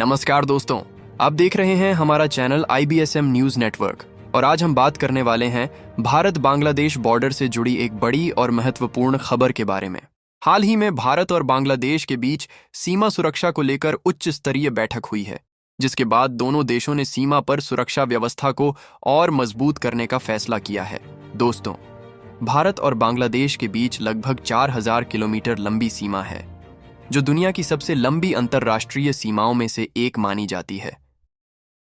नमस्कार दोस्तों, आप देख रहे हैं हमारा चैनल IBSM न्यूज नेटवर्क और आज हम बात करने वाले हैं भारत बांग्लादेश बॉर्डर से जुड़ी एक बड़ी और महत्वपूर्ण खबर के बारे में। हाल ही में भारत और बांग्लादेश के बीच सीमा सुरक्षा को लेकर उच्च स्तरीय बैठक हुई है, जिसके बाद दोनों देशों ने सीमा पर सुरक्षा व्यवस्था को और मजबूत करने का फैसला किया है। दोस्तों, भारत और बांग्लादेश के बीच लगभग 4000 किलोमीटर लंबी सीमा है, जो दुनिया की सबसे लंबी अंतर्राष्ट्रीय सीमाओं में से एक मानी जाती है।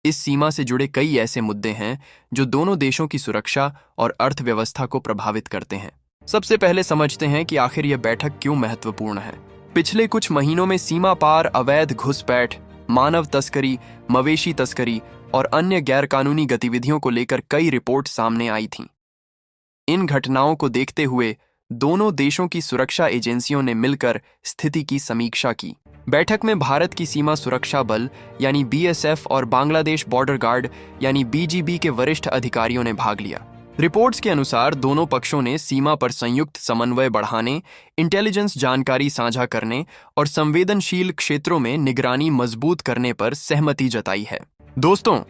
इस सीमा से जुड़े कई ऐसे मुद्दे हैं जो दोनों देशों की सुरक्षा और अर्थव्यवस्था को प्रभावित करते हैं। सबसे पहले समझते हैं कि आखिर यह बैठक क्यों महत्वपूर्ण है। पिछले कुछ महीनों में सीमा पार अवैध घुसपैठ, मानव तस्करी, मवेशी तस्करी और अन्य गैरकानूनी गतिविधियों को लेकर कई रिपोर्ट सामने आई थीं। इन घटनाओं को देखते हुए दोनों देशों की सुरक्षा एजेंसियों ने मिलकर स्थिति की समीक्षा की। बैठक में भारत की सीमा सुरक्षा बल यानी BSF और बांग्लादेश बॉर्डर गार्ड यानी BGB के वरिष्ठ अधिकारियों ने भाग लिया। रिपोर्ट्स के अनुसार दोनों पक्षों ने सीमा पर संयुक्त समन्वय बढ़ाने, इंटेलिजेंस जानकारी साझा करने और संवेदनशील क्षेत्रों में निगरानी मजबूत करने पर सहमति जताई है। दोस्तों,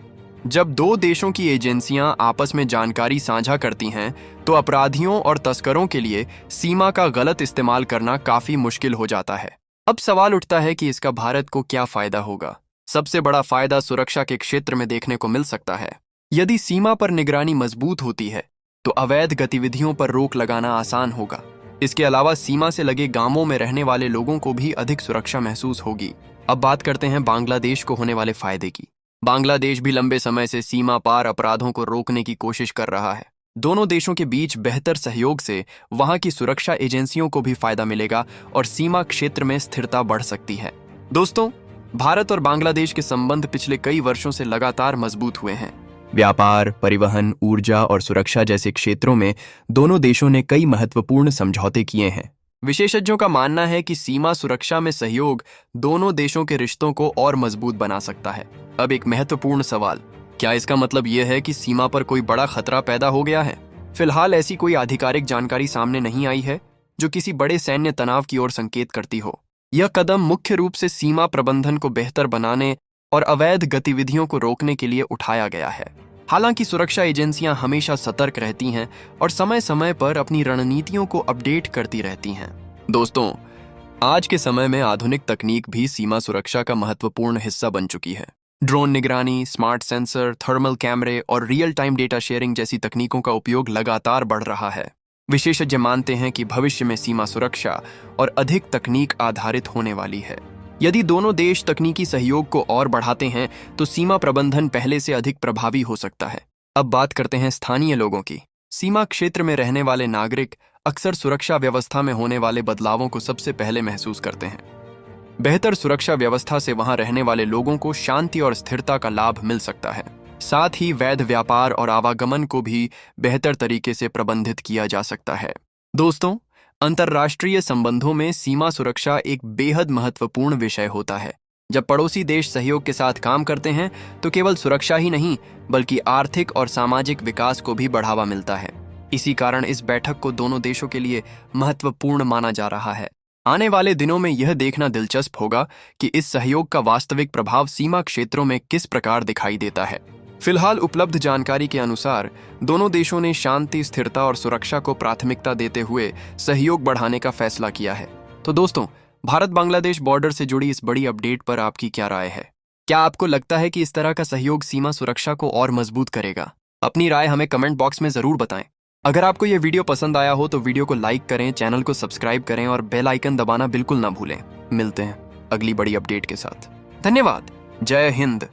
जब दो देशों की एजेंसियां आपस में जानकारी साझा करती हैं, तो अपराधियों और तस्करों के लिए सीमा का गलत इस्तेमाल करना काफी मुश्किल हो जाता है। अब सवाल उठता है कि इसका भारत को क्या फायदा होगा। सबसे बड़ा फायदा सुरक्षा के क्षेत्र में देखने को मिल सकता है। यदि सीमा पर निगरानी मजबूत होती है, तो अवैध गतिविधियों पर रोक लगाना आसान होगा। इसके अलावा सीमा से लगे गांवों में रहने वाले लोगों को भी अधिक सुरक्षा महसूस होगी। अब बात करते हैं बांग्लादेश को होने वाले फायदे की। बांग्लादेश भी लंबे समय से सीमा पार अपराधों को रोकने की कोशिश कर रहा है। दोनों देशों के बीच बेहतर सहयोग से वहां की सुरक्षा एजेंसियों को भी फायदा मिलेगा और सीमा क्षेत्र में स्थिरता बढ़ सकती है। दोस्तों, भारत और बांग्लादेश के संबंध पिछले कई वर्षों से लगातार मजबूत हुए हैं। व्यापार, परिवहन, ऊर्जा और सुरक्षा जैसे क्षेत्रों में दोनों देशों ने कई महत्वपूर्ण समझौते किए हैं। विशेषज्ञों का मानना है कि सीमा सुरक्षा में सहयोग दोनों देशों के रिश्तों को और मजबूत बना सकता है। अब एक महत्वपूर्ण सवाल, क्या इसका मतलब यह है कि सीमा पर कोई बड़ा खतरा पैदा हो गया है? फिलहाल ऐसी कोई आधिकारिक जानकारी सामने नहीं आई है जो किसी बड़े सैन्य तनाव की ओर संकेत करती हो। यह कदम मुख्य रूप से सीमा प्रबंधन को बेहतर बनाने और अवैध गतिविधियों को रोकने के लिए उठाया गया है। हालांकि सुरक्षा एजेंसियां हमेशा सतर्क रहती हैं और समय समय पर अपनी रणनीतियों को अपडेट करती रहती हैं। दोस्तों, आज के समय में आधुनिक तकनीक भी सीमा सुरक्षा का महत्वपूर्ण हिस्सा बन चुकी है। ड्रोन निगरानी, स्मार्ट सेंसर, थर्मल कैमरे और रियल टाइम डेटा शेयरिंग जैसी तकनीकों का उपयोग लगातार बढ़ रहा है। विशेषज्ञ मानते हैं कि भविष्य में सीमा सुरक्षा और अधिक तकनीक आधारित होने वाली है। यदि दोनों देश तकनीकी सहयोग को और बढ़ाते हैं, तो सीमा प्रबंधन पहले से अधिक प्रभावी हो सकता है। अब बात करते हैं स्थानीय लोगों की। सीमा क्षेत्र में रहने वाले नागरिक अक्सर सुरक्षा व्यवस्था में होने वाले बदलावों को सबसे पहले महसूस करते हैं। बेहतर सुरक्षा व्यवस्था से वहां रहने वाले लोगों को शांति और स्थिरता का लाभ मिल सकता है। साथ ही वैध व्यापार और आवागमन को भी बेहतर तरीके से प्रबंधित किया जा सकता है। दोस्तों, अंतर्राष्ट्रीय संबंधों में सीमा सुरक्षा एक बेहद महत्वपूर्ण विषय होता है। जब पड़ोसी देश सहयोग के साथ काम करते हैं, तो केवल सुरक्षा ही नहीं, बल्कि आर्थिक और सामाजिक विकास को भी बढ़ावा मिलता है। इसी कारण इस बैठक को दोनों देशों के लिए महत्वपूर्ण माना जा रहा है। आने वाले दिनों में यह देखना दिलचस्प होगा कि इस सहयोग का वास्तविक प्रभाव सीमा क्षेत्रों में किस प्रकार दिखाई देता है। फिलहाल उपलब्ध जानकारी के अनुसार दोनों देशों ने शांति, स्थिरता और सुरक्षा को प्राथमिकता देते हुए सहयोग बढ़ाने का फैसला किया है। तो दोस्तों, भारत बांग्लादेश बॉर्डर से जुड़ी इस बड़ी अपडेट पर आपकी क्या राय है? क्या आपको लगता है कि इस तरह का सहयोग सीमा सुरक्षा को और मजबूत करेगा? अपनी राय हमें कमेंट बॉक्स में जरूर बताएं। अगर आपको यह वीडियो पसंद आया हो तो वीडियो को लाइक करें, चैनल को सब्सक्राइब करें और बेल आइकन दबाना बिल्कुल ना भूलें। मिलते हैं अगली बड़ी अपडेट के साथ। धन्यवाद। जय हिंद।